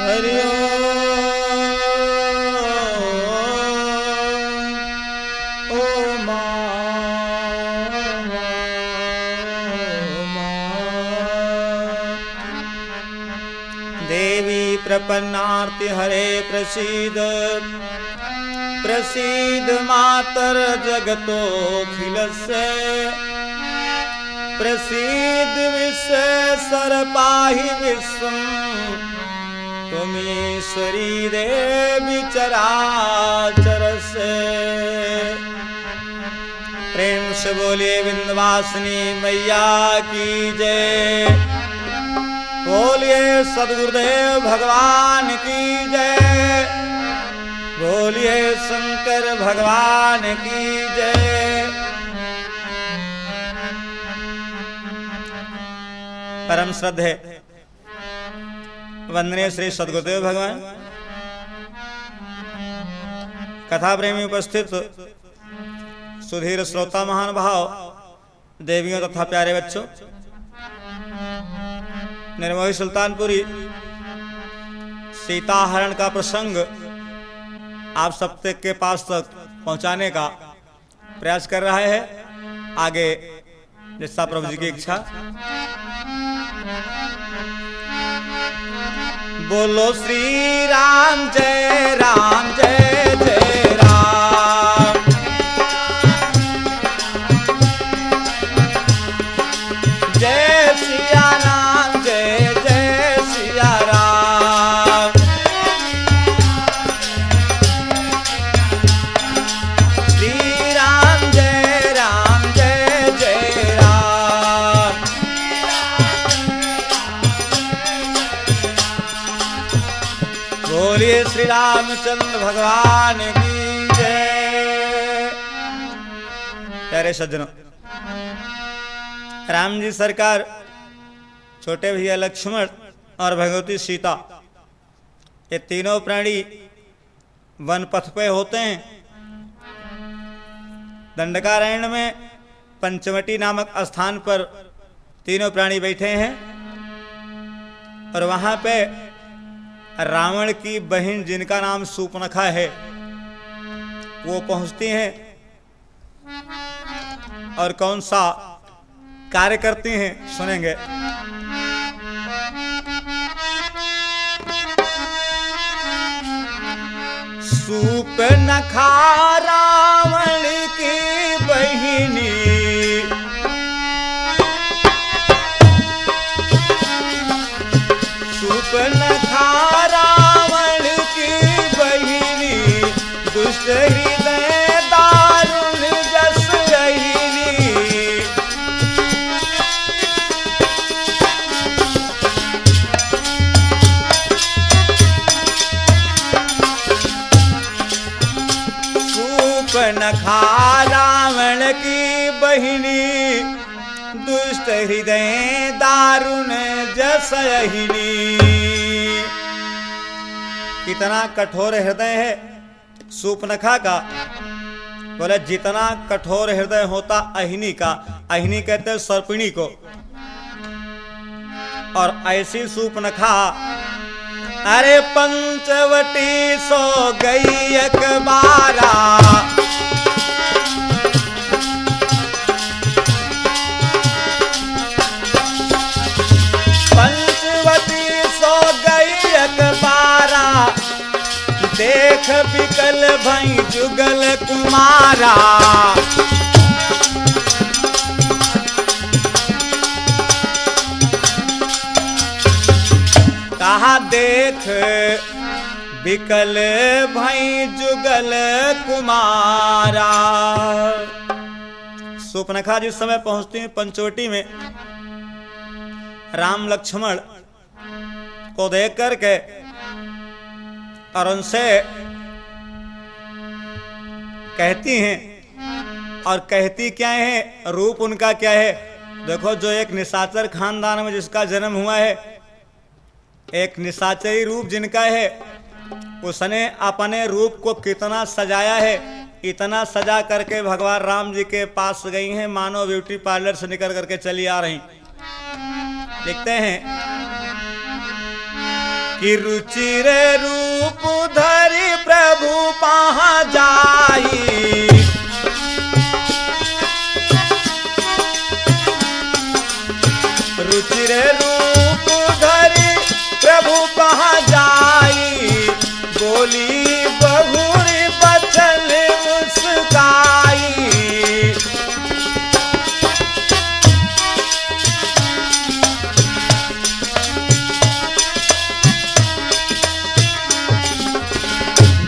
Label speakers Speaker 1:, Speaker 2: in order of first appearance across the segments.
Speaker 1: हरि ओम देवी प्रपन्नार्ति हरे प्रसीद प्रसीद मातर जगतोऽखिलस्य प्रसीद विश्वेश्वर पाहि विश्वं त्वमीश्वरी देवी चराचरस्य। प्रेम से बोलिए विंध्यवासिनी मैया की जय, बोलिए सद्गुरुदेव भगवान की जय, बोलिए शंकर भगवान की जय। परम श्रद्धेय वंदनीय श्री सद्गुरुदेव भगवान, कथा प्रेमी उपस्थित सुधीर श्रोता महानुभाव, देवियों तथा प्यारे बच्चों, निर्मोही सुल्तानपुरी सीता हरण का प्रसंग आप सब के पास तक पहुंचाने का प्रयास कर रहा है। आगे जैसा प्रभु जी की इच्छा। बोलो श्री राम जय राम जय जय राम, जय सिया राम जय जय सिया राम, श्री राम जय जय राम। बोलिए श्री रामचंद्र भगवान की जय। प्यारे सज्जनों, राम जी सरकार, छोटे भैया लक्ष्मण और भगवती सीता, ये तीनों प्राणी वन पथ पे होते हैं। दंडकारण्य में पंचवटी नामक स्थान पर तीनों प्राणी बैठे हैं और वहां पे रावण की बहन जिनका नाम सूर्पनखा है वो पहुंचती हैं और कौन सा कार्य करती हैं सुनेंगे। सूर्पनखा रावण की बहिनी, सूर्पनखा रावण की बहिनी, दुष्ट हृदय दारुण जस रहिनी। सूर्पनखा रावण की बहिनी, दुष्ट हृदय दारुण जस रहिनी। कितना कठोर हृदय है सूर्पनखा का। बोले जितना कठोर हृदय होता अहिनी का, अहिनी कहते हैं सर्पिणी को, और ऐसी सूर्पनखा अरे पंचवटी सो गई अकबारा, पंचवटी सो गई अकबारा, देख बिकल भई जुगल कुमारा। कहा देख बिकल भई जुगल कुमारा। सूर्पनखा जिस समय पहुंचती है पंचवटी में, राम लक्ष्मण को देख करके और उनसे कहती हैं, और कहती क्या है, रूप उनका क्या है। देखो, जो एक निशाचर खानदान में जिसका जन्म हुआ है, एक निशाचरी रूप जिनका है, उसने अपने रूप को कितना सजाया है। इतना सजा करके भगवान राम जी के पास गई हैं, मानो ब्यूटी पार्लर से निकल करके चली आ रही। देखते हैं कि रुचिर रूप धरि प्रभु पहा जाई। रुचिर रूप धरि प्रभु पहा जाई। बोली बहुरी बचन मुस्काई।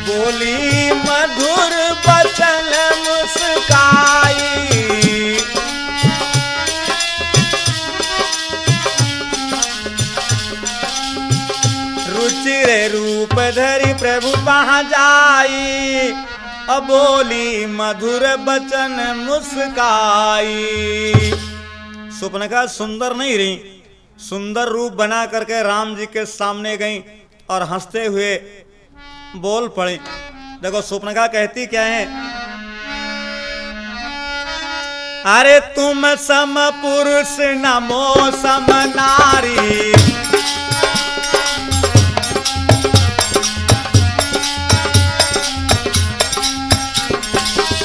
Speaker 1: बोली मधुर बचन मुस्काई। रुचिर रूप धरि प्रभु पहा जाई। बोली मधुर बचन मुस्काई। सुपनखा सुंदर नहीं रही, सुंदर रूप बना करके राम जी के सामने गई और हंसते हुए बोल पड़ी। देखो सुपनखा कहती क्या है, अरे तुम सम पुरुष नमो सम नारी।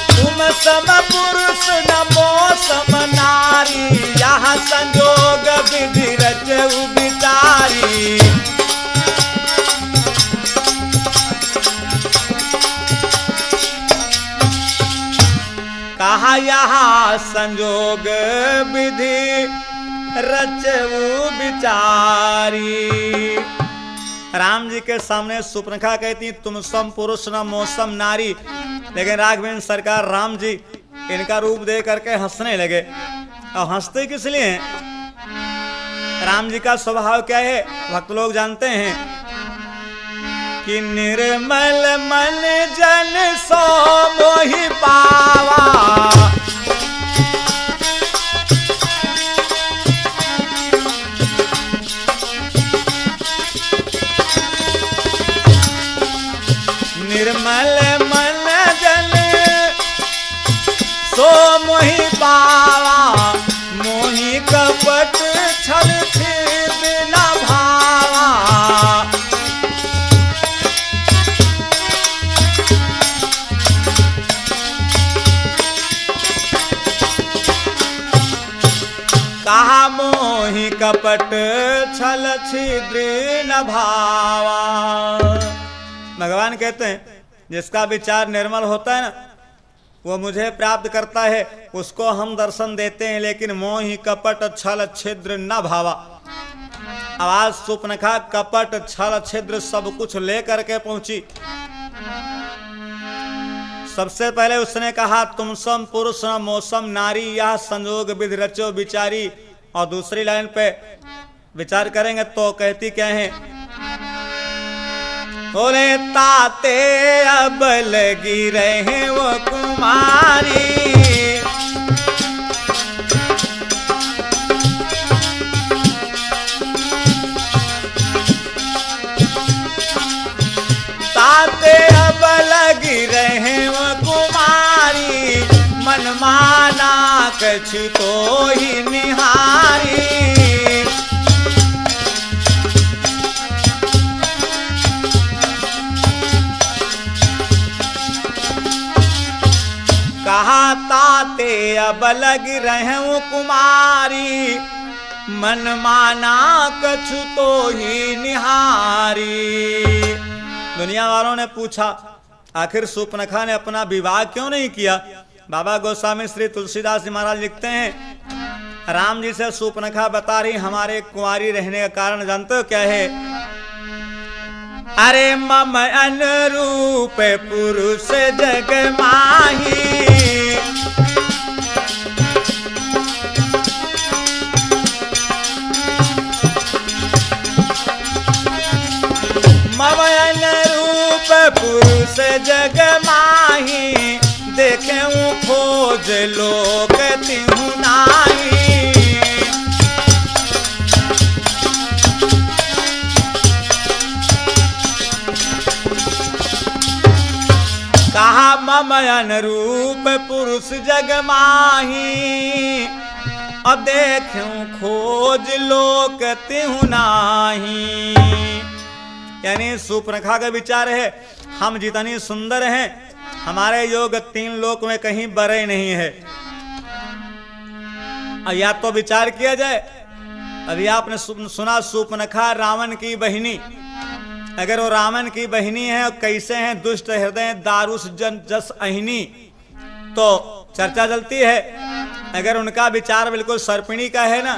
Speaker 1: तुम सम पुरुष नमो सम नारी। यहाँ संजोग विधि रचऊ विचारी। कहा यहाँ संजोग विधि रचऊ विचारी। राम जी के सामने सुपनखा कहती तुम सम पुरुष न मौसम नारी। लेकिन राघवेंद्र सरकार राम जी इनका रूप दे करके हंसने लगे। और हंसते किस लिए हैं? राम जी का स्वभाव क्या है भक्त लोग जानते हैं कि निर्मल मन जन सो मोहि पावा। निर्मल मन जन सो मोहि पावा। मोहि कपट छल छेद न भावा। कहा मोहि कपट छल छिद्र न भावा। भगवान कहते हैं जिसका विचार निर्मल होता है ना वो मुझे प्राप्त करता है, उसको हम दर्शन देते हैं। लेकिन मोहि कपट छल छिद्र न भावा। आवाज सुपनखा कपट छल छिद्र सब कुछ लेकर के पहुंची। सबसे पहले उसने कहा तुम सम पुरुष न मौसम नारी। यह संजोग विधि रचो विचारी। और दूसरी लाइन पे विचार करेंगे तो कहती क्या है, बोले ताते अब लगी रहे वो कुमारी। ताते अब लगी रहे वो कुमारी। मन माना कछु तो ही निहारी। कहा ताते अब लग रहे कुमारी। मन माना कछु तो ही निहारी। दुनिया वालों ने पूछा आखिर सुपनखा ने अपना विवाह क्यों नहीं किया। बाबा गोस्वामी श्री तुलसीदास जी महाराज लिखते हैं राम जी से सुपनखा बता रही हमारे कुंवारी रहने का कारण जानते हो क्या है। अरे मम अनुरूप पुरुष जग माही। मम अनुरूप पुरुष जग माही। देखे खोज लोक तिहु नाही। कहा मम अनुरूप पुरुष जग माही। अब देखूं खोज लोक तिहु नाही। यानी सूर्पनखा का विचार है हम जितनी सुंदर हैं हमारे योग 3 लोक में कहीं बड़े नहीं है। या तो विचार किया जाए, अभी आपने सुना सूर्पनखा रावण की बहिनी, अगर वो रावण की बहिनी है और कैसे हैं दुष्ट हृदय दारुस जन जस अहिनी, तो चर्चा चलती है। अगर उनका विचार बिल्कुल सर्पिणी का है ना,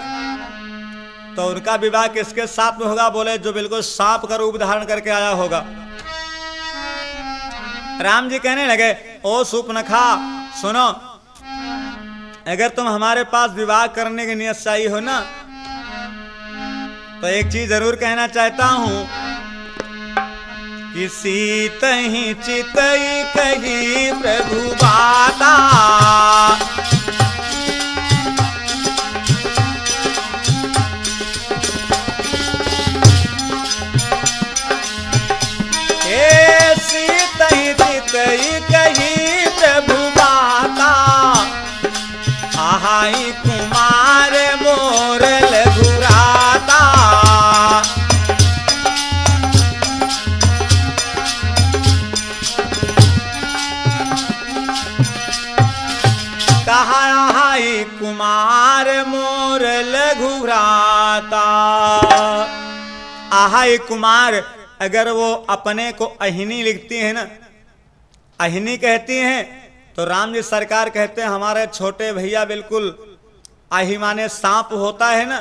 Speaker 1: तो उनका विवाह किसके साथ में होगा? बोले जो बिल्कुल सांप का रूप धारण करके आया होगा। राम जी कहने लगे, ओ सूर्पनखा सुनो, अगर तुम हमारे पास विवाह करने की नियत से आई हो ना, तो एक चीज जरूर कहना चाहता हूं कि सीतहि चितई कही प्रभु बाता, सीतहि चितई कही प्रभु बाता, आहाई कुमार मोर लघुराता, कहा आहाई कुमार मोर लघुराता। आहाई कुमार, अगर वो अपने को अहिनी लिखती है ना, अहिनी कहती हैं, तो राम जी सरकार कहते हैं हमारे छोटे भैया बिल्कुल आही माने सांप होता है ना,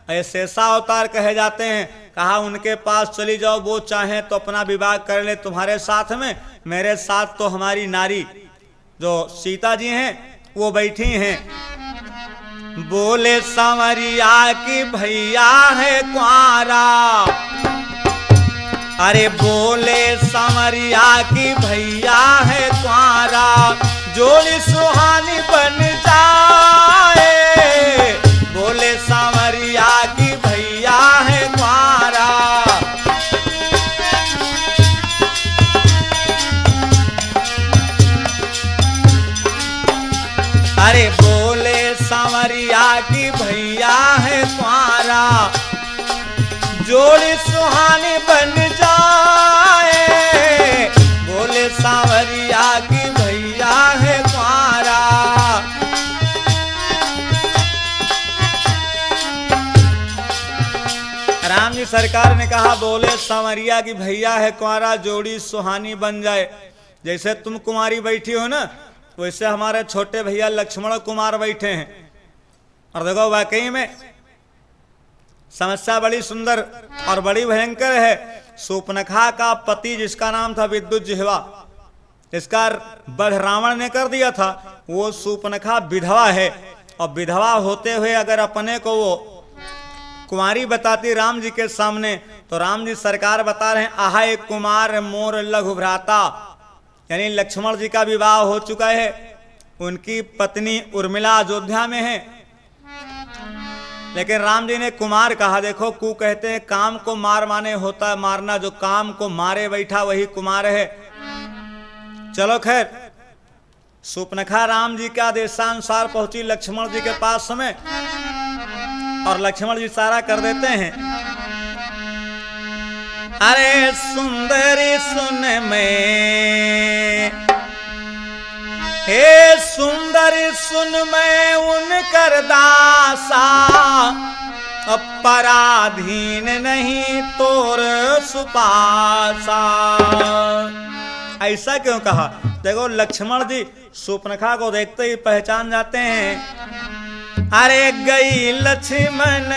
Speaker 1: ऐसे अवतार कहे जाते हैं। कहा उनके पास चली जाओ, वो चाहे तो अपना विवाह कर ले तुम्हारे साथ में, मेरे साथ तो हमारी नारी जो सीता जी हैं वो बैठी हैं। बोले सांवरिया की भैया है कुंवारा, अरे बोले सांवरिया की भैया है कुंवारा, जोड़ी सुहानी बन जाए। बोले सांवरिया की भैया है कुंवारा, अरे बोले सांवरिया की भैया है कुंवारा, जोड़ी सुहानी बन जाए। बोले सांवरिया की भैया है कुंवारा, राम जी सरकार ने कहा बोले सांवरिया की भैया है कुंवारा, जोड़ी सुहानी बन जाए। जैसे तुम कुंवारी बैठी हो ना, वैसे हमारे छोटे भैया लक्ष्मण कुमार बैठे हैं। और देखो वाकई में समस्या बड़ी सुंदर और बड़ी भयंकर है। सूर्पनखा का पति जिसका नाम था विद्युत जिह्वा, जिसका वध रावण ने कर दिया था, वो सूर्पनखा विधवा है। और विधवा होते हुए अगर अपने को वो कुमारी बताती राम जी के सामने, तो राम जी सरकार बता रहे हैं आहा एक कुमार मोर लघु भ्राता, यानी लक्ष्मण जी का विवाह हो चुका है, उनकी पत्नी उर्मिला अयोध्या में है, लेकिन राम जी ने कुमार कहा। देखो कु कहते हैं काम को मार माने होता है मारना, जो काम को मारे बैठा वही कुमार है। चलो खैर, सूर्पनखा राम जी के आदेशानुसार पहुंची लक्ष्मण जी के पास समय, और लक्ष्मण जी सारा कर देते हैं। अरे सुंदरी सुन में, हे सुंदरी सुन मैं उनकर दासा, अपराधीन नहीं तोर सुपासा। ऐसा क्यों कहा? देखो लक्ष्मण जी सूर्पनखा को देखते ही पहचान जाते हैं। अरे गई लक्ष्मण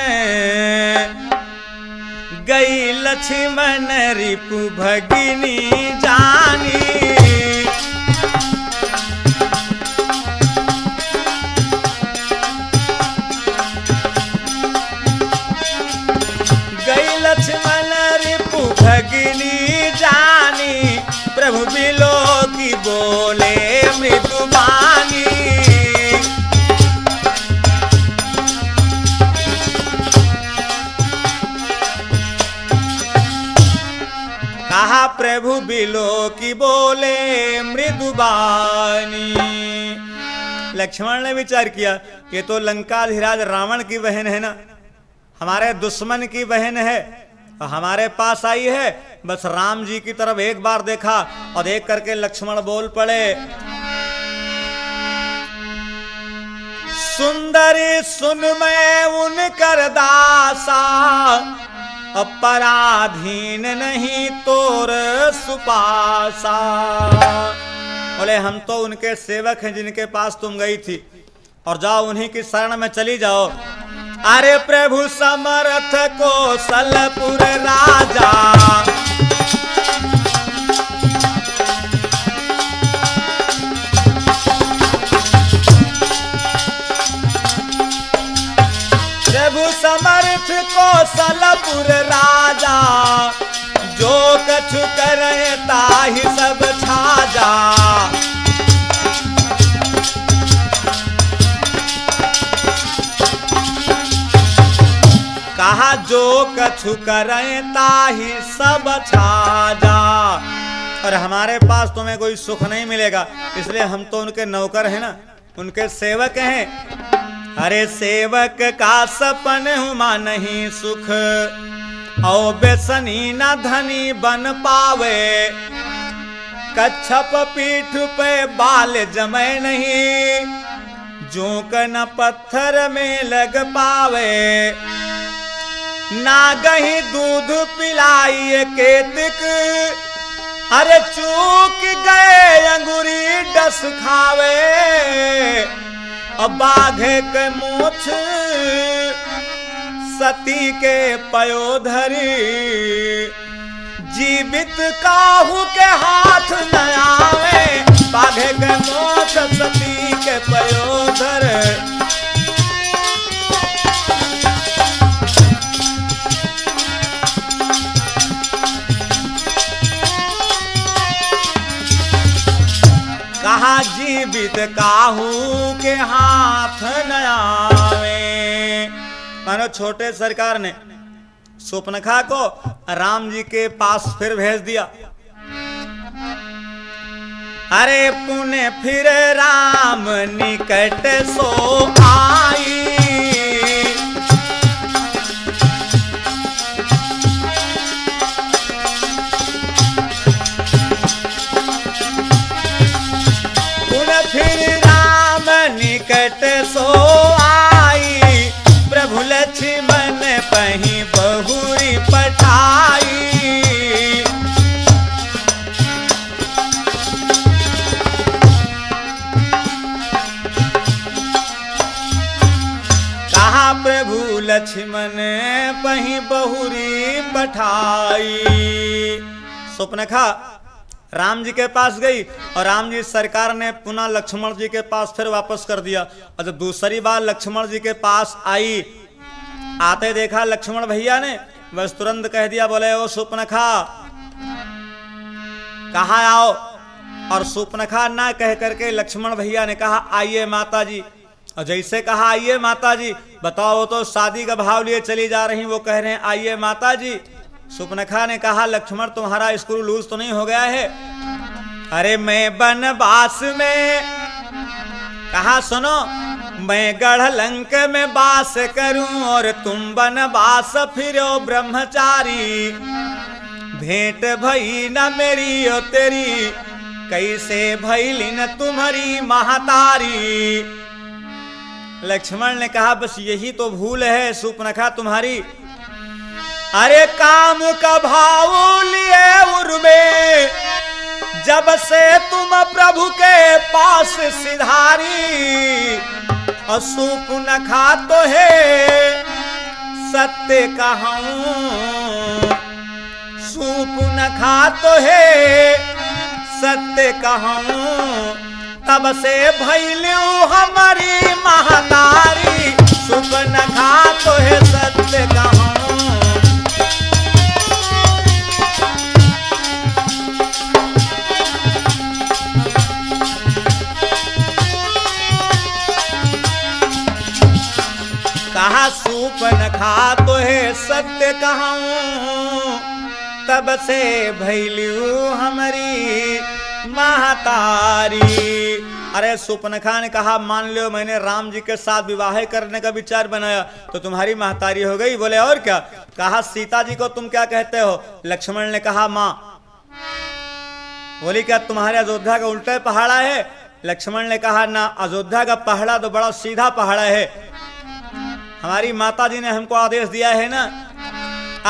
Speaker 1: रिपु भगिनी जानी, गई लक्ष्मण रिपु भगिनी जानी, प्रभु बिलो की बोले मृदुबानी। कहा प्रभु बिलो की बोले मृदुबानी। लक्ष्मण ने विचार किया ये तो लंकाधिराज रावण की बहन है ना, हमारे दुश्मन की बहन है, हमारे पास आई है। बस राम जी की तरफ एक बार देखा और देख करके लक्ष्मण बोल पड़े, सुंदरी सुन मैं उनकर दासा, अपराधीन नहीं तोर सुपासा। बोले हम तो उनके सेवक हैं जिनके पास तुम गई थी, और जाओ उन्हीं की शरण में चली जाओ। अरे प्रभु समर्थ कौशलपुर राजा, प्रभु समर्थ कौशलपुर राजा, जो कछु करे ताहि सब छाजा। कहा जो कछु करे ताहि सब छाजा। और हमारे पास तुम्हें कोई सुख नहीं मिलेगा, इसलिए हम तो उनके नौकर हैं ना, उनके सेवक हैं। अरे सेवक का सपन हुमा नहीं सुख, औ बेसनी न धनी बन पावे। कच्छप पीठ पे बाल जमे नहीं, जोंक न पत्थर में लग पावे। ना गही दूध पिलाई केतिक, अरे चूक गए अंगूरी डस खावे। अब बाघे के मूछ सती के पयोधरी, जीवित काहू के हाथ न आवे। बाघे के मूछ सती के पयोधर, कहा जीवित काहू के हाथ न आवे। मानो छोटे सरकार ने सुपनखा को राम जी के पास फिर भेज दिया। अरे पुण्य फिर राम निकट सो आई, निकट सो आई। प्रभु लक्ष्मण पही बहुरी पठाई। कहा प्रभु लक्ष्मण पही बहुरी पठाई। सुपनखा राम जी के पास गई और राम जी सरकार ने पुनः लक्ष्मण जी के पास फिर वापस कर दिया। और जब दूसरी बार लक्ष्मण जी के पास आई, आते देखा लक्ष्मण भैया ने, बस तुरंत कह दिया, बोले ओ सुपनखा कहाँ आओ। और सुपनखा ना कह करके लक्ष्मण भैया ने कहा आइए माता जी। और जैसे कहा आइए माता जी, बताओ वो तो शादी का भाव लिए चली जा रही, वो कह रहे हैं आइए माता जी। सुपनखा ने कहा लक्ष्मण तुम्हारा स्क्रू लूज तो नहीं हो गया है? अरे मैं वनवास में, कहा सुनो, मैं गढ़ लंक में वास करूं और तुम वनवास फिरो ब्रह्मचारी। भेंट भई न मेरी और तेरी, कैसे भइली न तुम्हारी महतारी। लक्ष्मण ने कहा बस यही तो भूल है सुपनखा तुम्हारी। अरे काम का भाव लिए उर्वे, जब से तुम प्रभु के पास सिधारी। और सुपनखा तो है सत्य कहूं, सुपनखा तो है सत्य कहूं। तब से भइलू हमारी महतारी। सुपनखा तो है सत्य कहूं। कहा सुपनखा तो है सत्य कहूं। तब से भइलू हमारी महतारी। अरे सुपनखा ने कहा मान लो मैंने राम जी के साथ विवाह करने का विचार बनाया तो तुम्हारी महतारी हो गई। बोले और क्या? कहा सीता जी को तुम क्या कहते हो? लक्ष्मण ने कहा माँ। बोली क्या तुम्हारे अयोध्या का उल्टा पहाड़ा है? लक्ष्मण ने कहा ना, अयोध्या का पहाड़ा तो बड़ा सीधा पहाड़ा है, हमारी माता जी ने हमको आदेश दिया है ना।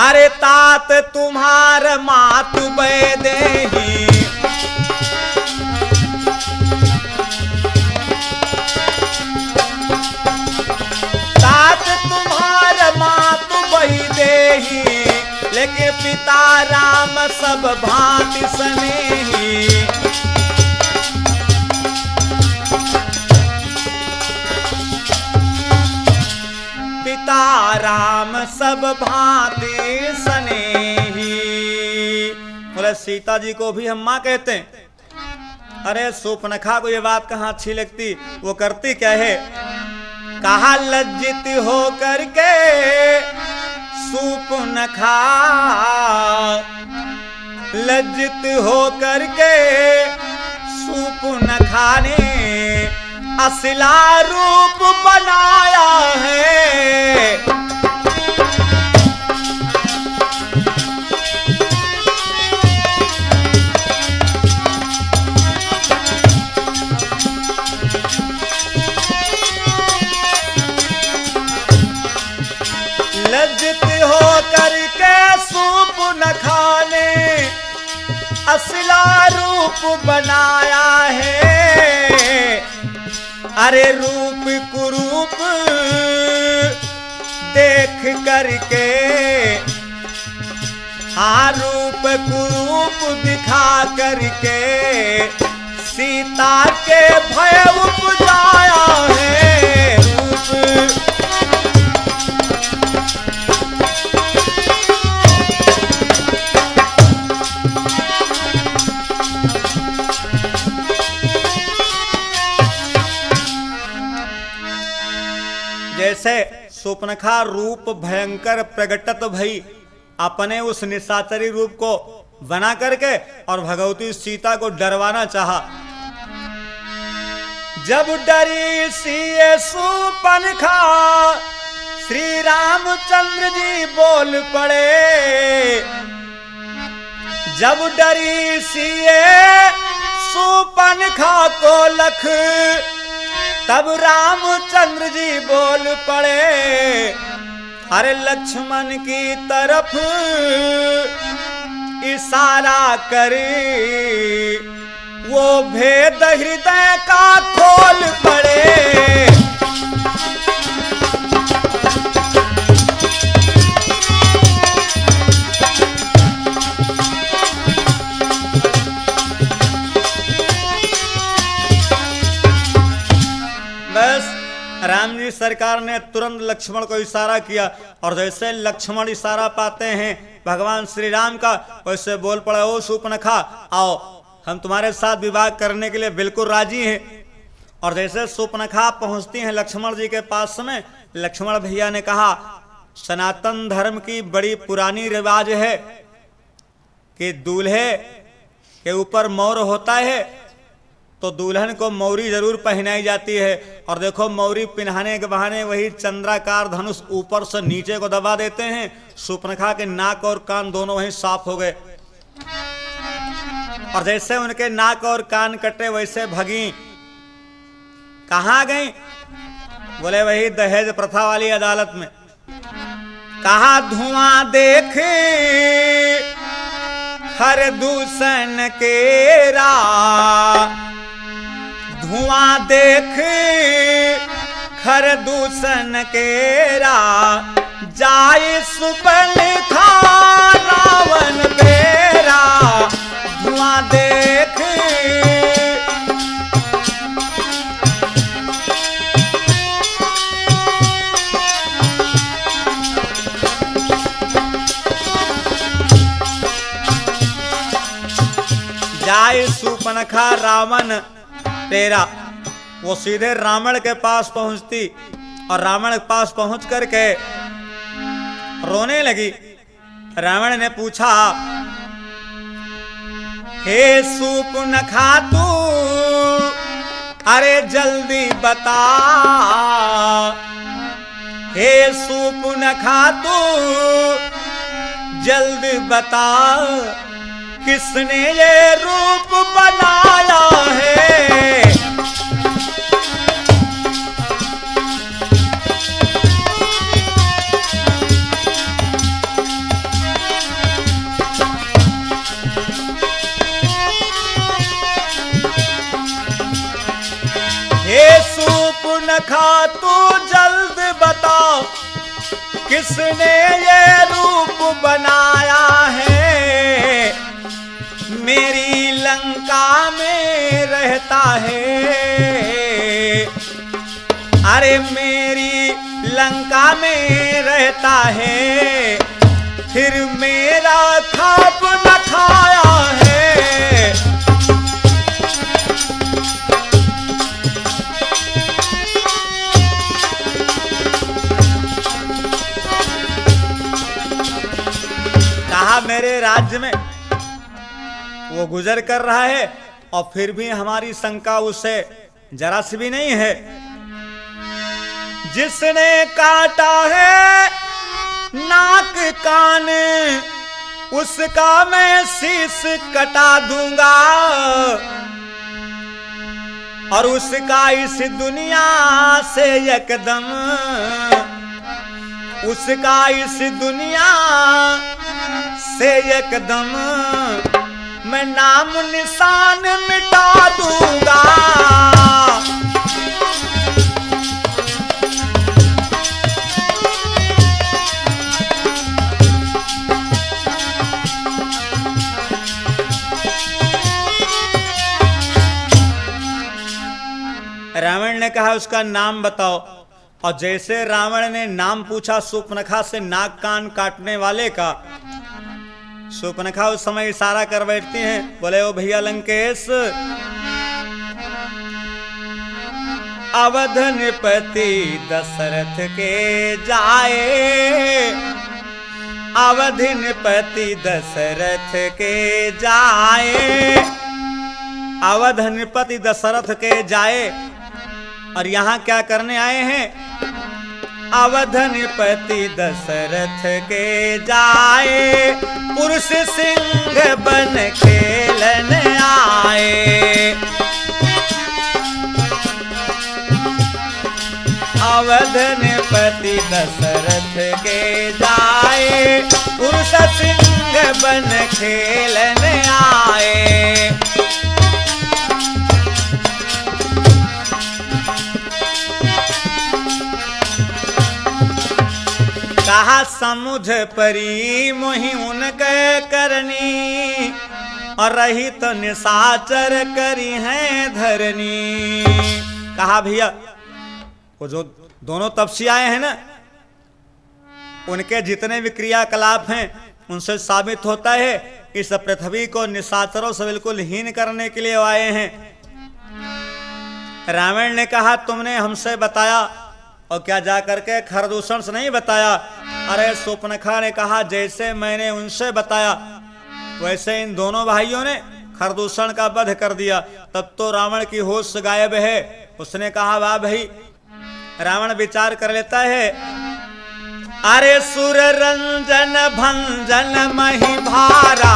Speaker 1: अरे तात तुम्हार मातु बैदेही, तात तुम्हार मातु बैदेही, लेके पिता राम सब भांति स्नेही। पिता राम सब भांति स्नेही। बोले सीता जी को भी हम माँ कहते हैं। अरे सुपनखा को ये बात कहाँ अच्छी लगती, वो करती क्या है? कहा लज्जित हो करके सुपनखा, लज्जित हो करके सुपनखा ने असला रूप बनाया है। लज्जित हो करके सुपनखा ने असला रूप बनाया है। अरे रूप कुरूप देख करके, हाँ रूप कुरूप दिखा करके सीता के भय उपजाया है। रूप जैसे सुपनखा रूप भयंकर प्रगटत भई, अपने उस निशाचरी रूप को बना करके और भगवती सीता को डरवाना चाहा। जब डरी सी सुपनखा, श्री रामचंद्र जी बोल पड़े। जब डरी सी सुपनखा को लख, तब रामचंद्र जी बोल पड़े। अरे लक्ष्मण की तरफ इशारा करे, वो भेद हृदय का खोल पड़े। बस राम जी सरकार ने तुरंत लक्ष्मण को इशारा किया और जैसे लक्ष्मण इशारा पाते हैं भगवान श्री राम का, वैसे बोल पड़ा ओ सुपनखा आओ, हम तुम्हारे साथ विवाह करने के लिए बिल्कुल राजी हैं। और जैसे सुपनखा पहुंचती हैं लक्ष्मण जी के पास में, लक्ष्मण भैया ने कहा सनातन धर्म की बड़ी पुरानी रिवाज है कि दूल्हे के ऊपर मोर होता है तो दुल्हन को मौरी जरूर पहनाई जाती है। और देखो मौरी पहनाने के बहाने वही चंद्राकार धनुष ऊपर से नीचे को दबा देते हैं। सुपनखा के नाक और कान दोनों वहीं साफ हो गए और जैसे उनके नाक और कान कटे वैसे भगी। कहाँ गई? बोले वही दहेज प्रथा वाली अदालत में। कहा धुआं देख हर दूषण केरा, धुआं देख खर दूषण केरा, जाए सुपनखा रावण बेरा। धुआं देख जाए सुपनखा रावण तेरा। वो सीधे रावण के पास पहुंचती और रावण के पास पहुंच करके रोने लगी। रावण ने पूछा हे सुपनखा तू अरे जल्दी बता हे सूर्पनखा तू जल्दी बता किसने ये रूप बनाया है। हे सूर्पनखा तू जल्द बता किसने ये रूप बनाया है। मेरी लंका में रहता है, अरे मेरी लंका में रहता है, फिर मेरा खाप न खाया है। कहा मेरे राज्य में वो गुजर कर रहा है और फिर भी हमारी शंका उससे जरा सी भी नहीं है। जिसने काटा है नाक कान उसका मैं शीश कटा दूंगा और उसका इस दुनिया से एकदम, उसका इस दुनिया से एकदम मैं नाम निशान मिटा दूंगा। रावण ने कहा उसका नाम बताओ, और जैसे रावण ने नाम पूछा सूर्पनखा से नाक कान काटने वाले का, सूर्पनखा उस समय इशारा कर बैठती हैं, बोले ओ भैया लंकेश, अवध नृपति दशरथ के जाए, अवध नृपति दशरथ के जाए, अवध नृपति दशरथ के जाए। और यहाँ क्या करने आए हैं? अवध नृपति दशरथ के जाए, पुरुष सिंह बन खेलन आए। अवध नृपति दशरथ के जाए, पुरुष सिंह बन खेलन आए। कहा समुझ परी मोहि उनके करनी, और रही तो निशाचर करी है धरनी। कहा भैया वो जो दोनों तपसी आए हैं ना, उनके जितने भी क्रियाकलाप हैं उनसे साबित होता है इस पृथ्वी को निशाचरों से बिल्कुल हीन करने के लिए आए हैं। रावण ने कहा तुमने हमसे बताया और क्या जा करके खरदूषण से नहीं बताया? अरे सूर्पनखा ने कहा जैसे मैंने उनसे बताया वैसे इन दोनों भाइयों ने खरदूषण का वध कर दिया। तब तो रावण की होश गायब है। उसने कहा वाह भाई। रावण विचार कर लेता है, अरे सुर रंजन भंजन मही भारा,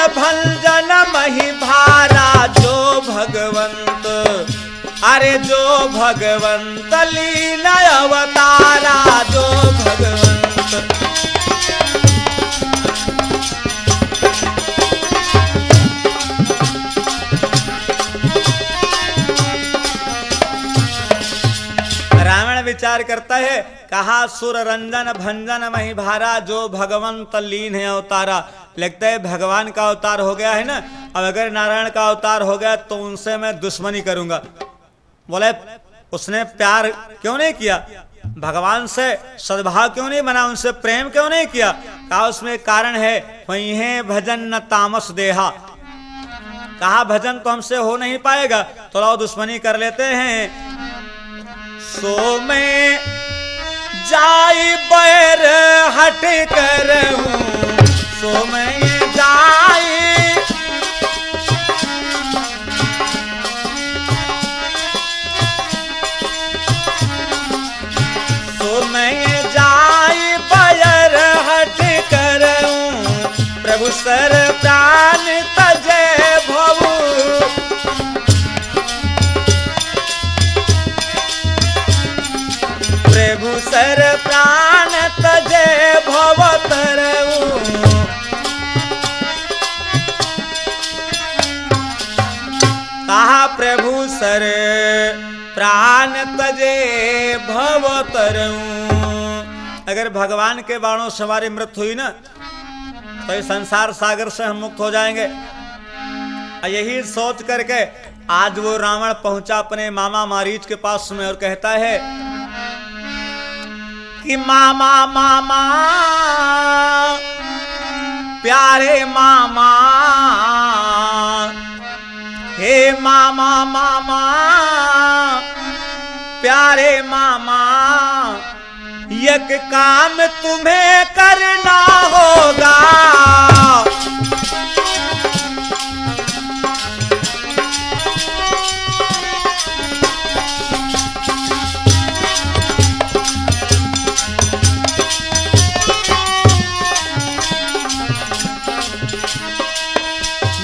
Speaker 1: भंजन मही भारा, जो भगवंत, अरे जो भगवंत लीन अवतारा, जो भगवंत। रावण विचार करता है, कहा सुर रंजन भंजन मही भारा, जो भगवंत लीन है अवतारा। लगता है भगवान का अवतार हो गया है ना। अब अगर नारायण का अवतार हो गया तो उनसे मैं दुश्मनी करूंगा। बोले उसने प्यार क्यों नहीं किया? भगवान से सद्भाव क्यों नहीं बना? उनसे प्रेम क्यों नहीं किया? कहा उसमें कारण है, वही है भजन न तामस देहा। कहा भजन तो हमसे हो नहीं पाएगा, तो लाओ दुश्मनी कर लेते हैं। सो मैं जाई बैर हट करऊं, सो मैं जाई प्रभु सर प्राण तजे भवु, प्रभु सर प्राण तजे भव तरऊ। कहा प्रभु सर प्राण तजे भव तरऊ। अगर भगवान के बाणों से हमारी मृत्यु हुई ना तो इस संसार सागर से हम मुक्त हो जाएंगे। यही सोच करके आज वो रावण पहुंचा अपने मामा मारीच के पास में और कहता है कि मामा मामा प्यारे मामा, हे मामा मामा प्यारे मामा, एक काम तुम्हें करना होगा।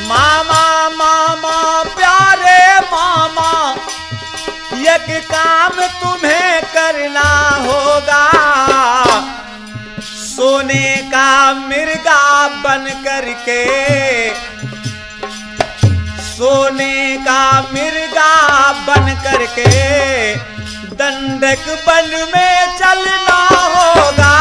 Speaker 1: मामा मामा प्यारे मामा, एक काम तुम्हें करना होगा। सोने का मिर्गा बन करके, सोने का मिर्गा बन करके दंडक बन में चलना होगा।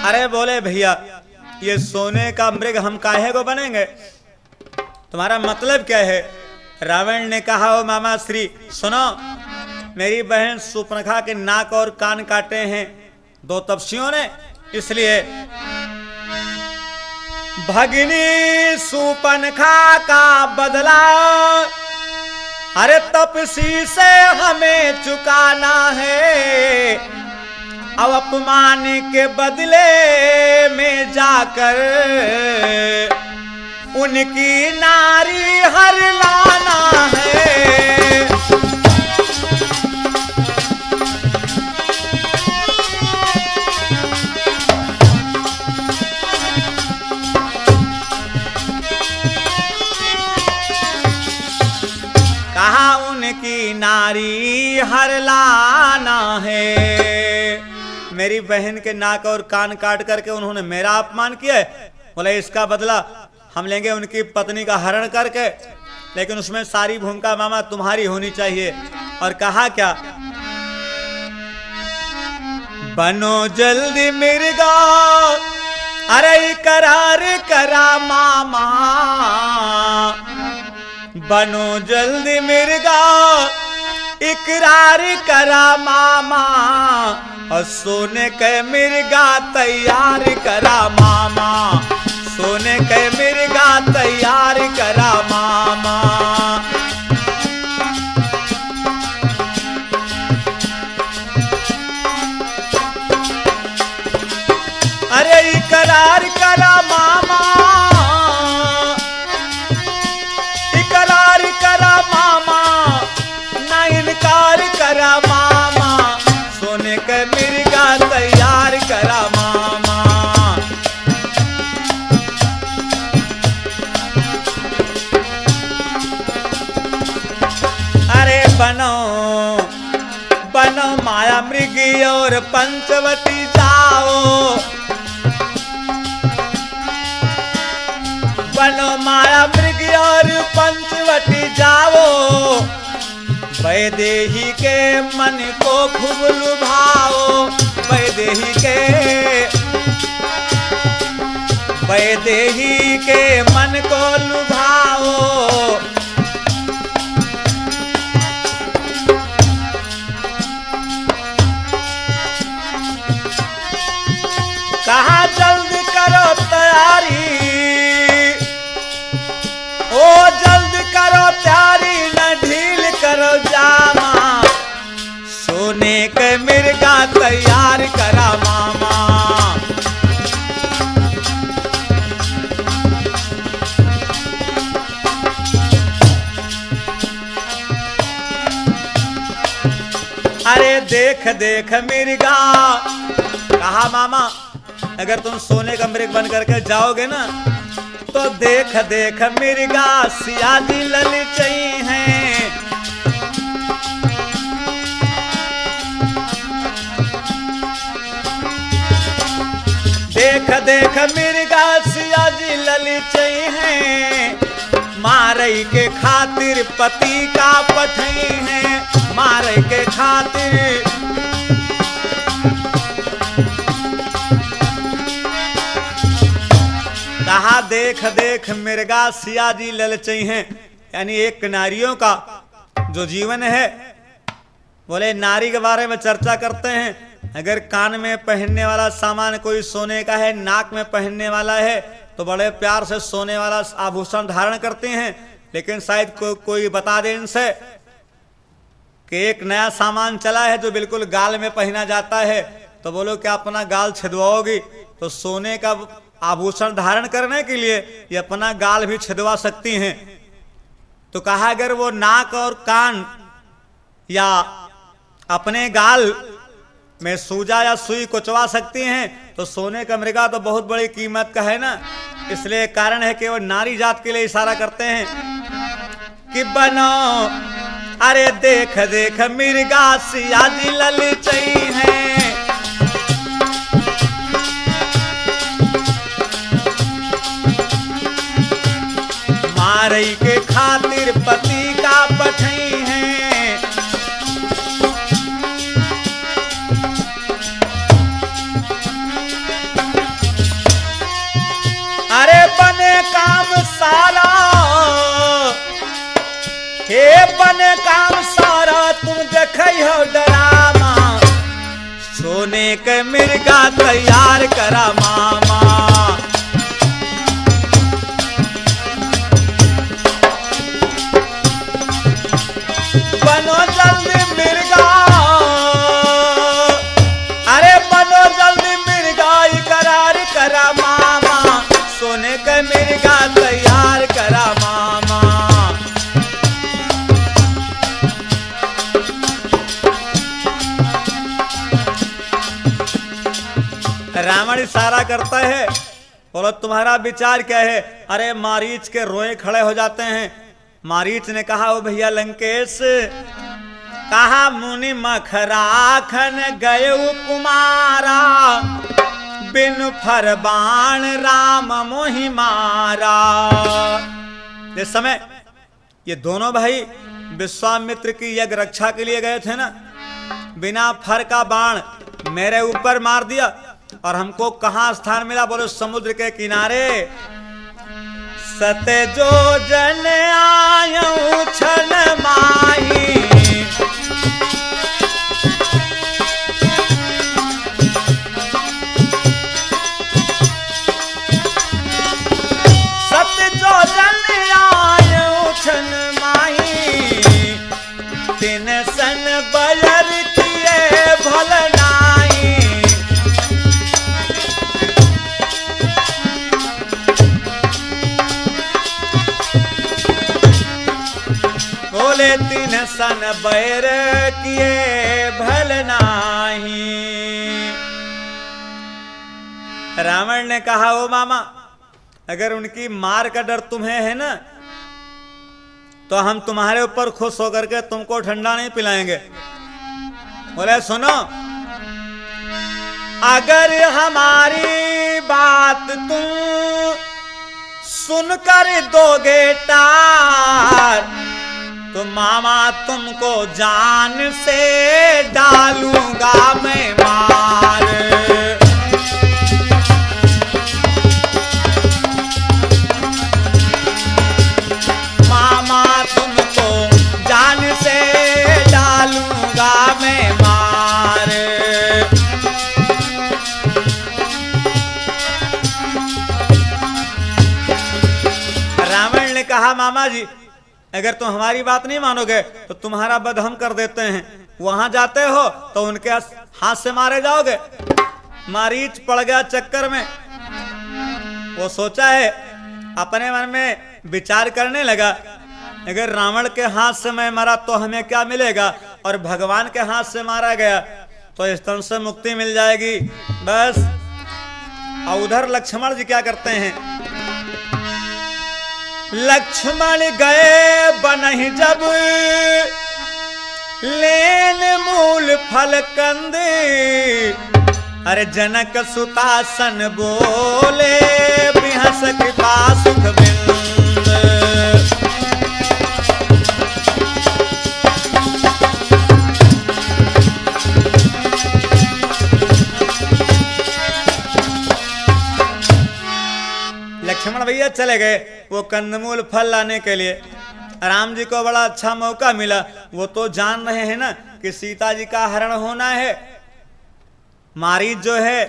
Speaker 1: अरे बोले भैया, ये सोने का मृग हम काहे को बनेंगे, तुम्हारा मतलब क्या है? रावण ने कहा, ओ मामा श्री सुनो, मेरी बहन सुपनखा के नाक और कान काटे हैं दो तपस्वियों ने, इसलिए भगिनी सुपनखा का बदला अरे तपसी से हमें चुकाना है। अब अपमान के बदले में जाकर उनकी नारी हर लाना है। कहा उनकी नारी हर लाना है। मेरी बहन के नाक और कान काट करके उन्होंने मेरा अपमान किया है, बोले इसका बदला हम लेंगे उनकी पत्नी का हरण करके, लेकिन उसमें सारी भूमिका मामा तुम्हारी होनी चाहिए। और कहा क्या, बनो जल्दी मिर्गा, अरे करार करा मामा, बनो जल्दी मिर्गा इकरार करा मामा, और सोने के मिर्गा तैयार करा मामा, सोने के मिर्गा तैयार करा मामा। अरे इकरार करा मामा, इकरार करा मामा, ना इनकार करा मामा, सोने के मिर्गा तैयार करा मामा। अरे बनो बनो माया मृगी और पंचवटी जाओ, बनो माया मृगी और पंचवटी जाओ, वैदेही के मन को खूब लुभाओ, वैदेही के मन को लुभाओ। तैयार करा मामा। अरे देख देख मिर्गा, कहा मामा अगर तुम सोने का मृग बन करके जाओगे ना तो देख देख मिर्गा सिया जी ललचाई हैं। देख देख मिर्गा सिया जी ललचाई हैं, मारई के खातिर पति का पठई हैं, मारई के खातिर। कहा देख देख मिर्गा सिया जी ललचाई हैं, यानी एक नारियों का जो जीवन है, बोले नारी के बारे में चर्चा करते हैं। अगर कान में पहनने वाला सामान कोई सोने का है, नाक में पहनने वाला है तो बड़े प्यार से सोने वाला आभूषण धारण करते हैं, लेकिन शायद कोई बता दे इनसे कि एक नया सामान चला है जो बिल्कुल गाल में पहना जाता है, तो बोलो क्या अपना गाल छिदवाओगी? तो सोने का आभूषण धारण करने के लिए ये अपना गाल भी छिदवा सकती हैं। तो कहा अगर वो नाक और कान या अपने गाल में सूजा या सुई कुचवा सकती हैं तो सोने का मृगा तो बहुत बड़ी कीमत का है ना। इसलिए कारण है कि वो नारी जात के लिए इशारा करते हैं कि बनो, अरे देख देख मिर्गा सिया जी ललचाई हैं। मारई के खातिर पति का पठई हैं। अरे बने काम सारा, हे बने काम सारा तुम देखई हो डरामा, सोने के मिर्गा तैयार करा मामा। बनो जल्दी मिर्गा, अरे बनो जल्दी मिर्गा करार करा मामा, सोने का मिर्गा तैयार करा मामा। रावण इशारा करता है, बोलो तुम्हारा विचार क्या है? अरे मारीच के रोए खड़े हो जाते हैं। मारीच ने कहा ओ भैया लंकेश, कहा मुनि मखराखन गए कुमारा, बिन फरबाण राम मोहि मारा। इस समय ये दोनों भाई विश्वामित्र की यज्ञ रक्षा के लिए गए थे ना, बिना फर का बाण मेरे ऊपर मार दिया और हमको कहां स्थान मिला? बोलो समुद्र के किनारे। सते जो जन आयऊ छन माही, सत्य जो जन आयऊ छन माही, तिन सन बजर किए भल नाही। बोले तीन सन बैर किए भल नाही। रावण ने कहा ओ मामा, अगर उनकी मार का डर तुम्हें है ना तो हम तुम्हारे ऊपर खुश होकर के तुमको ठंडा नहीं पिलाएंगे। बोले सुनो, अगर हमारी बात तुम सुनकर दोगे टार तो मामा तुमको जान से डालूंगा मैं मार। मामा तुमको जान से डालूंगा मैं मार। रावण ने कहा मामा जी, अगर तुम हमारी बात नहीं मानोगे तो तुम्हारा वध हम कर देते हैं। वहां जाते हो तो उनके हाथ से मारे जाओगे। मारीच पड़ गया चक्कर में। वो सोचा है, अपने मन में विचार करने लगा, अगर रावण के हाथ से मैं मरा तो हमें क्या मिलेगा, और भगवान के हाथ से मारा गया तो इस तरह से मुक्ति मिल जाएगी बस। और उधर लक्ष्मण जी क्या करते हैं, लक्ष्मण गए बनहि जब लेन मूल फल कंद, अरे जनक सुतासन बोले बिहस कृपा सुख बिंद। लक्ष्मण भैया चले गए वो कंदमूल फल लाने के लिए। राम जी को बड़ा अच्छा मौका मिला। वो तो जान रहे हैं ना कि सीता जी का हरण होना है। मारीच जो है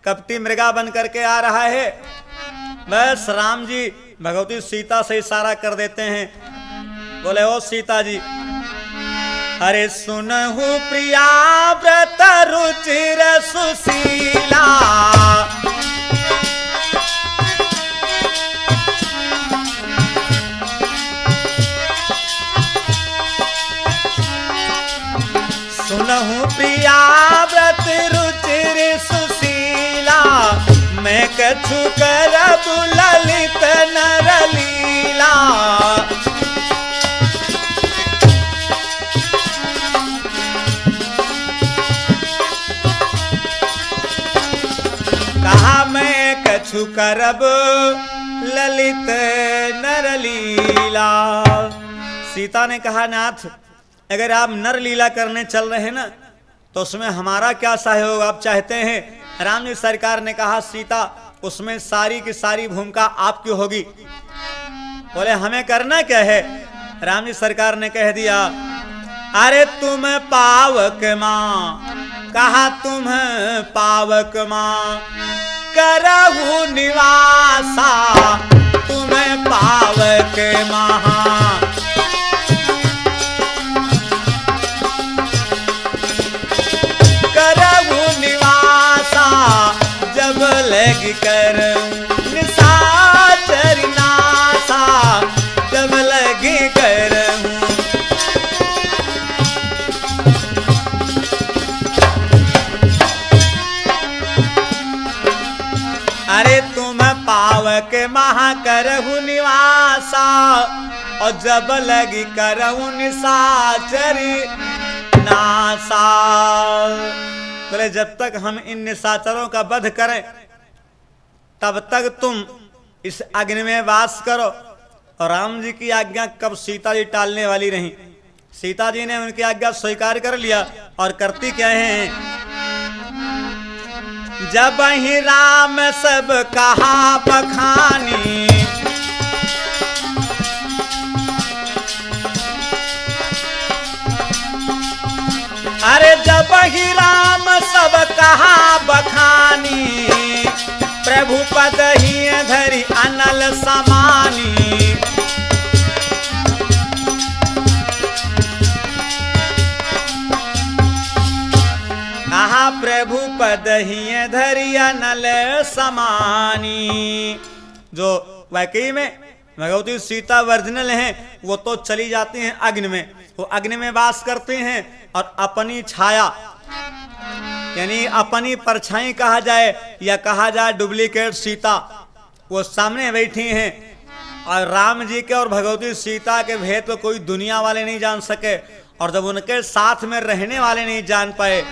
Speaker 1: कपटी मृगा बन करके आ रहा है। बस राम जी भगवती सीता से इशारा कर देते हैं, बोले ओ सीता जी, अरे सुनहु प्रिया व्रत रुचिर सुशीला, सुनहु प्रिया व्रत रुचिर सुशीला, मैं कछु करब ललित नरलीला। कहा मैं कछु करब ललित नरलीला। सीता ने कहा, नाथ अगर आप नर लीला करने चल रहे हैं ना तो उसमें हमारा क्या सहयोग आप चाहते हैं। राम जी सरकार ने कहा, सीता उसमें सारी की सारी भूमिका आपकी होगी। बोले हमें करना क्या है। राम जी सरकार ने कह दिया, अरे तुम पावक मां, कहा तुम पावक मां करहु निवासा, तुम पावक मां जब लगी कर निशाचर नासा, जब लगी कर। अरे तुम पावक महा करहु निवासा, और जब लगी करहु निशाचर नासा। बोले जब तक हम इन निशाचरों का वध करें तब तक तुम इस अग्नि में वास करो। और राम जी की आज्ञा कब सीता जी टालने वाली नहीं। सीता जी ने उनकी आज्ञा स्वीकार कर लिया। और करती क्या है, जब ही राम सब कहा बखानी, अरे जब ही राम सब कहा बखानी, प्रभु पद ही धरि अनल समानी। कहा प्रभु पद ही धरि अनल समानी। जो वाकई में भगवती सीता वर्जिनल हैं, वो तो चली जाती हैं अग्नि में। वो अग्नि में वास करते हैं और अपनी छाया यानी अपनी परछाई कहा जाए या कहा जाए डुप्लीकेट सीता, वो सामने बैठी हैं। और राम जी के और भगवती सीता के भेद को कोई दुनिया वाले नहीं जान सके। और जब उनके साथ में रहने वाले नहीं जान पाए,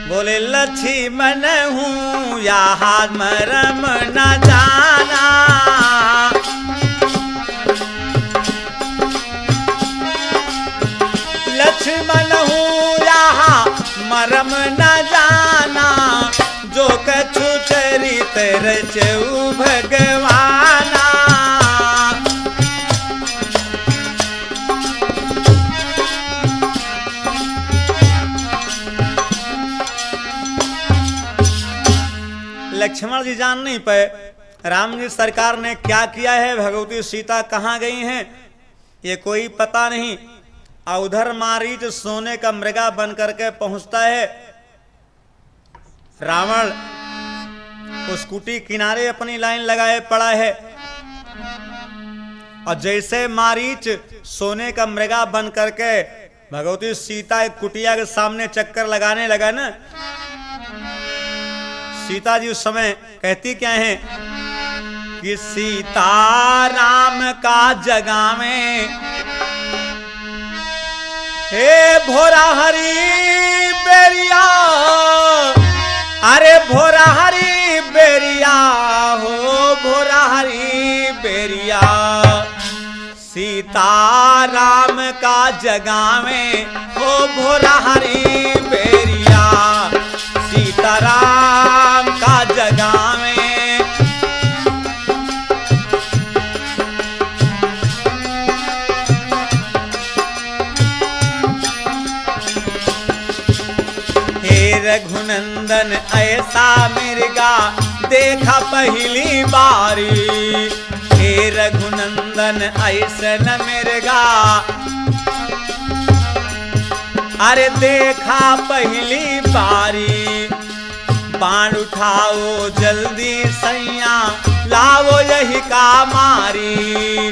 Speaker 1: बोले लक्ष्मण हूँ यहाँ मरम न जाना, लक्ष्मण हूँ यहाँ मरम न जाना, जो कछु चरित रचऊ भगवाना। लक्ष्मण जी जान नहीं पाए राम जी सरकार ने क्या किया है, भगवती सीता कहाँ गई हैं। ये कोई पता नहीं। और उधर मारीच सोने का मृगा बन करके पहुंचता है। रावण उस कुटी किनारे अपनी लाइन लगाए पड़ा है, और जैसे मारीच सोने का मृगा बन करके भगवती सीता एक कुटिया के सामने चक्कर लगाने लगा ना, सीता जी उस समय कहती क्या है कि सीता राम का जगावे हे भोरा हरी बेरिया, अरे भोरा हरी बेरिया हो भोरा हरी बेरिया, सीता राम का जगावे हो भोरा हरी बेरिया, सीता राम का जगावे। रघुनंदन ऐसा मिर्गा देखा पहली बारी, हे रघुनंदन ऐसा न मिर्गा, अरे देखा पहली बारी, बाण उठाओ जल्दी सैया लाओ यही का मारी,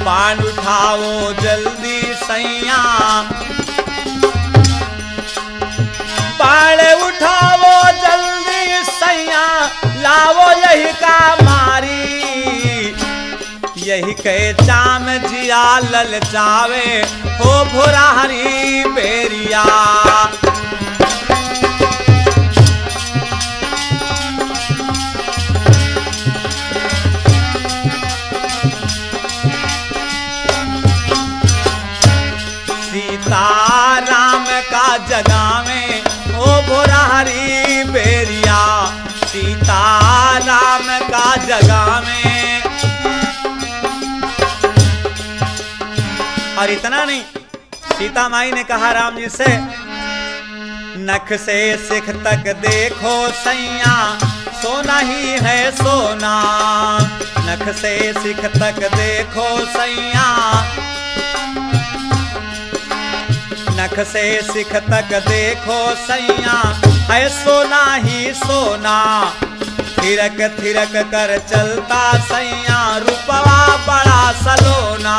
Speaker 1: बाण उठाओ जल्दी सैया, बाण उठाओ जल्दी सैया लाओ यही का मारी, यही कहे चाम जिया ललचावे हो भोरा हरी बेरिया। सीता राम का जगावे ओ भोरा हरी बेरिया, सीता राम का जगावे। और इतना नहीं, सीता माई ने कहा राम जी से, नख से सिख तक देखो सैया सोना ही है सोना, नख से सिख तक देखो सैया, नख से सिख तक देखो सैया है सोना ही सोना, थिरक थिरक कर चलता सैया रूपवा बड़ा सलोना,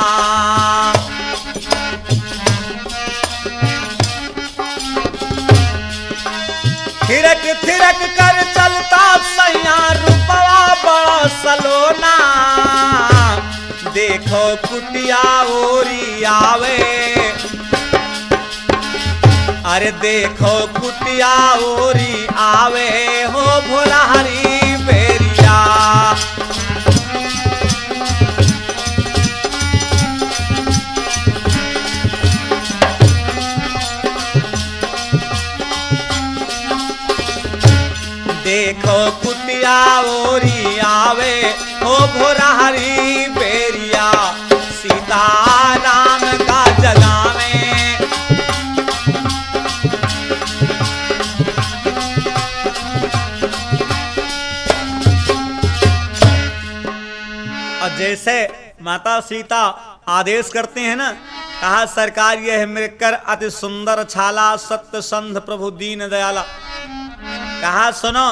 Speaker 1: थिरक थिरक कर चलता सैया रूपवा बड़ा सलोना, देखो कुटिया ओरी आवे, अरे देखो कुटिया ओरी आवे हो भोला हरी बेरिया। देखो कुटिया ओरी आवे हो भोला हरी बेरिया, सीता राम का जगावे। और जैसे माता सीता आदेश करते हैं ना, कहा सरकार यह मृकर अति सुंदर छाला, सत्य संध प्रभु दीन दयाला। कहा सुनो,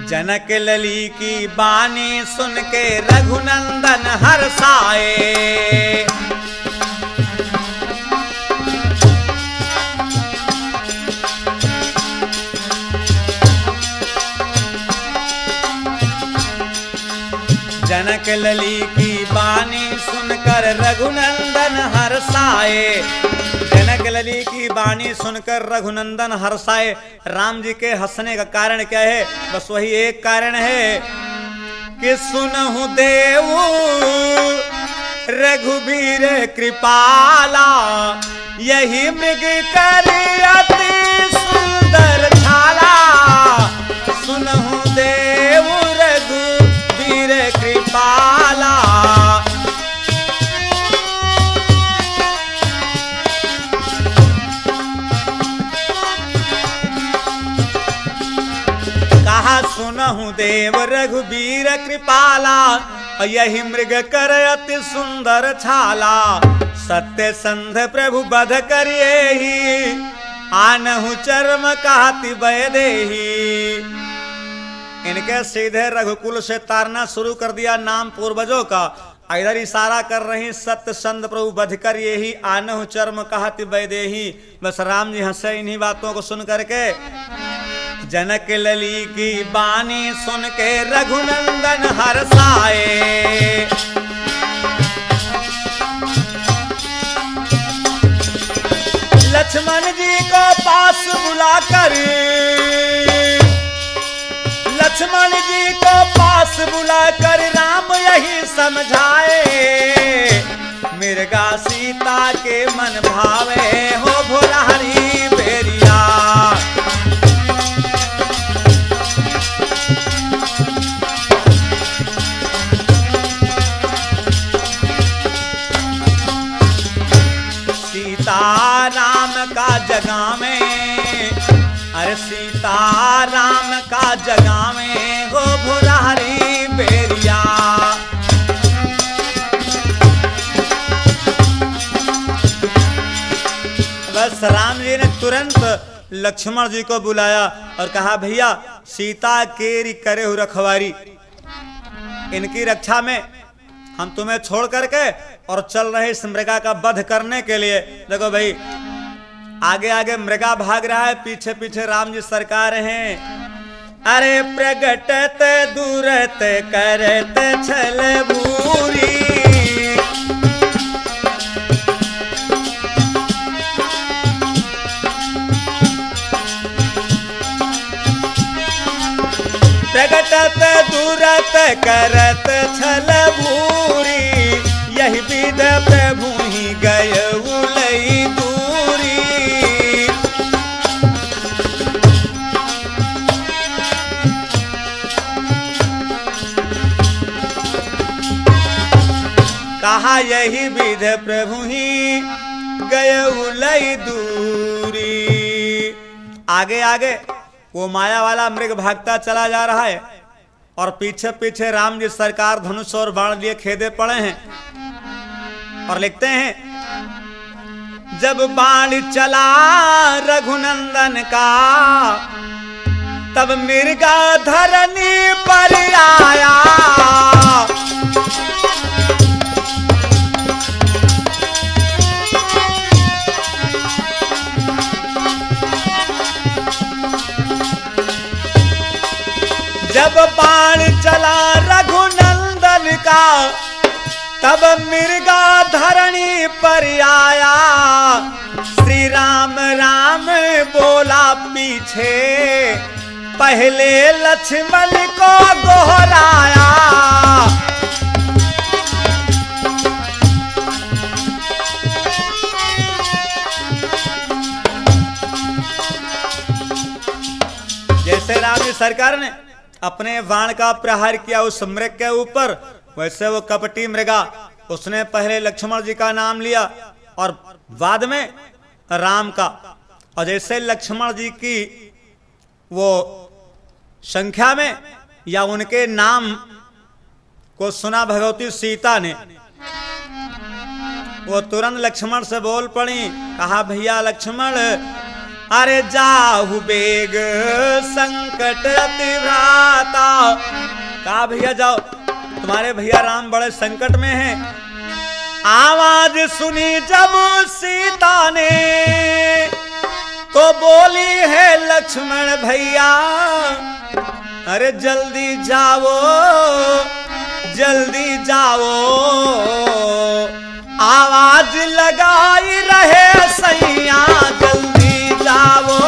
Speaker 1: जनक लली की बानी सुन के रघुनंदन हर्षाए, जनक लली की बानी सुनकर रघुनंदन हर्षाए, जनक लली की बानी सुनकर रघुनंदन हर्षाए। राम जी के हंसने का कारण क्या है? बस वही एक कारण है कि सुनहु देवु रघुबीर कृपाला, यही मृग करी अति सुंदर छाला, सुनहु देवु रघुबीर कृपाला। कहा सुनहु देव रघुबीर कृपाला, यही मृग कर अति सुंदर छाला, सत्य संध प्रभु बध करिए ही, आनहु चर्म कहति वैदेही। इनके सीधे रघुकुल से तारना शुरू कर दिया नाम पूर्वजों का। इधर इशारा कर रही सत्य संध प्रभु बध कर यही, आनहु चर्म कहति वैदेही। बस राम जी हंसे इन्हीं बातों को सुन करके। जनक लली की बानी सुन के रघुनंदन हर्षाए, लक्ष्मण जी को पास बुलाकर, लक्ष्मण जी को पास बुलाकर राम यही समझाए, मिर्गा सीता के मन भावे हो भोलारी बेरिया। सीता राम का जगा में, अरे सीता राम का जगा में हो भुरारी बेरिया। बस राम जी ने तुरंत लक्ष्मण जी को बुलाया और कहा भैया सीता केरी करे हो रखवारी, इनकी रक्षा में हम तुम्हें छोड़ करके और चल रहे इस मृगा का वध करने के लिए। देखो भाई आगे आगे मृगा भाग रहा है, पीछे पीछे राम जी सरकार हैं। अरे प्रगटत दूरत करत छल भूरी, प्रगटत दूरत करत छल भूरी, यही विध प्रभु ही गय उलई दूरी। कहा यही विध प्रभु ही गय उलई दूरी। आगे आगे वो माया वाला मृग भागता चला जा रहा है और पीछे पीछे राम जी सरकार धनुष और बाण लिए खेदे पड़े हैं। और लिखते हैं जब बाण चला रघुनंदन का, तब मृगा धरनी पर आया। जब बाण चला रघुनंदन का, तब मृगा धरणी पर आया। श्री राम राम बोला पीछे, पहले लक्ष्मण को दोहराया। जैसे राम जी सरकार ने अपने बाण का प्रहार किया उस मृग के ऊपर, वैसे वो कपटी मृगा उसने पहले लक्ष्मण जी का नाम लिया और बाद में राम का। और जैसे लक्ष्मण जी की वो संख्या में या उनके नाम को सुना भगवती सीता ने, वो तुरंत लक्ष्मण से बोल पड़ी। कहा भैया लक्ष्मण, अरे जाहु बेग संकट अतिव्राता। कहा भैया जाओ, तुम्हारे भैया राम बड़े संकट में हैं। आवाज सुनी जब सीता ने, तो बोली है लक्ष्मण भैया, अरे जल्दी जाओ जल्दी जाओ। आवाज लगाई रहे सैया, जल्दी जाओ।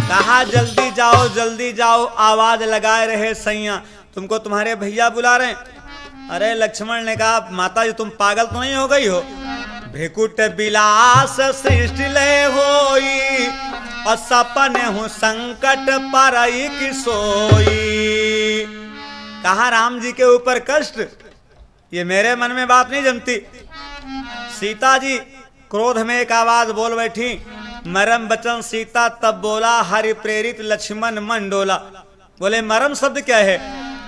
Speaker 1: कहा जल्दी जाओ, आवाज लगाए रहे सैया, तुमको तुम्हारे भैया बुला रहे हैं। अरे लक्ष्मण ने कहा माता जी तुम पागल तो नहीं हो गई हो? भिकुट बिलास सृष्टि ले होई, और सपन हूँ संकट परई की सोई। कहा राम जी के ऊपर कष्ट, ये मेरे मन में बात नहीं जमती। सीता जी क्रोध में एक आवाज बोल बैठी, मरम बचन सीता तब बोला, हरि प्रेरित लक्ष्मण मन डोला। बोले मरम शब्द क्या है?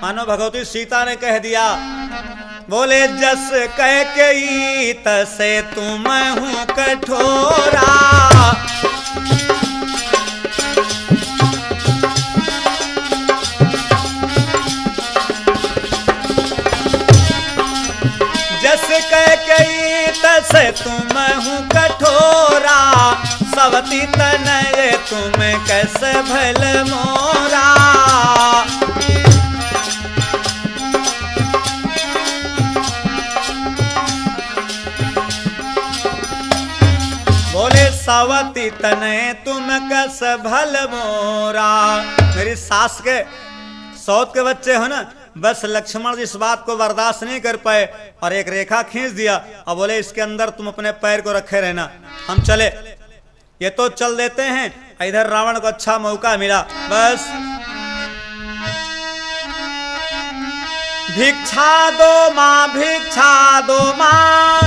Speaker 1: मानो भगवती सीता ने कह दिया। बोले जस कह के तसे तुम हूं कठोरा, जस कह के तसे तुम हूं कठोरा, सवती तनय तुम कैसे भल मोरा। बोले सवती तनय तुम कैस भल मोरा। मेरी सास के सौत के बच्चे हो ना, बस लक्ष्मण जी इस बात को बर्दाश्त नहीं कर पाए और एक रेखा खींच दिया और बोले इसके अंदर तुम अपने पैर को रखे रहना, हम चले। ये तो चल देते हैं, इधर रावण को अच्छा मौका मिला। बस भिक्षा दो माँ, भिक्षा दो माँ,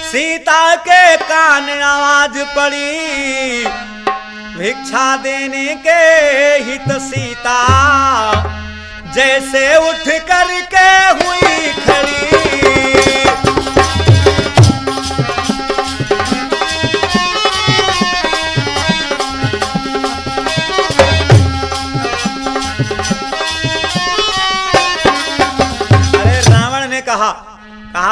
Speaker 1: सीता के कान आवाज पड़ी। भिक्षा देने के हित सीता जैसे उठ करके हुई खड़ी। अरे रावण ने कहा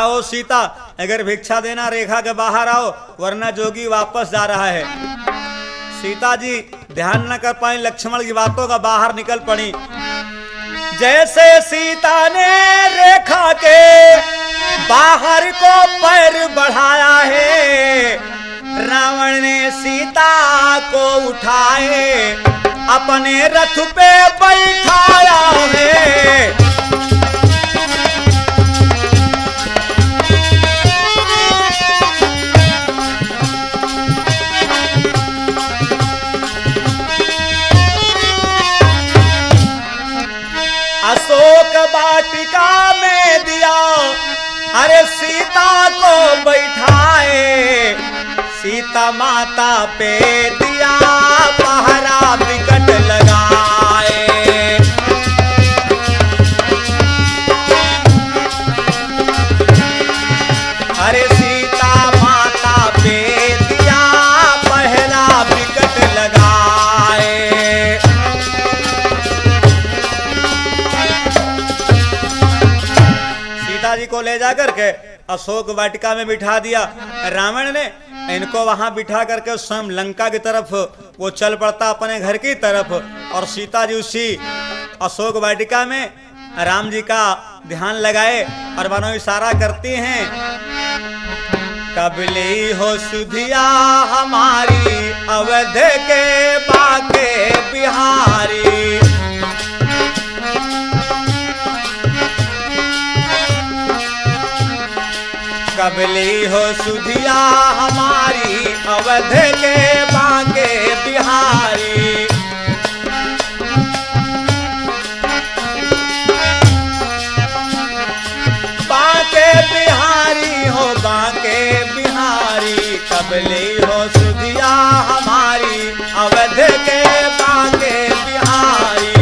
Speaker 1: ओ सीता, अगर भिक्षा देना रेखा के बाहर आओ, वरना जोगी वापस जा रहा है। सीता जी ध्यान न कर पाई लक्ष्मण की बातों का, बाहर निकल पड़ी। जैसे सीता ने रेखा के बाहर को पैर बढ़ाया है, रावण ने सीता को उठाए अपने रथ पे बैठाया है। अशोक वाटिका में दिया, अरे सीता को बैठाए, सीता माता पे दिया पहरा विकट लगाए। अरे सीता माता पे दिया पहरा विकट लगाए। जी को ले जाकर के अशोक वाटिका में बिठा दिया रावण ने। इनको वहां बिठा करके स्वयं लंका की तरफ वो चल पड़ता, अपने घर की तरफ। और सीता जी उसी अशोक वाटिका में राम जी का ध्यान लगाए और मानो इशारा करती हैं, कबली हो सुधिया हमारी अवध के बाके बिहारी। कबली हो सुधिया हमारी अवध के बाके बिहारी। बाके बिहारी हो बाके बिहारी, कबली हो सुधिया हमारी अवध के बाके बिहारी।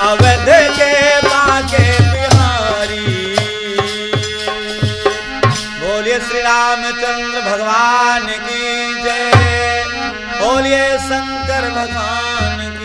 Speaker 1: अवध के बाके बिहारी। बोलिए श्री रामचंद्र भगवान की जय, बोलिए शंकर भगवान की।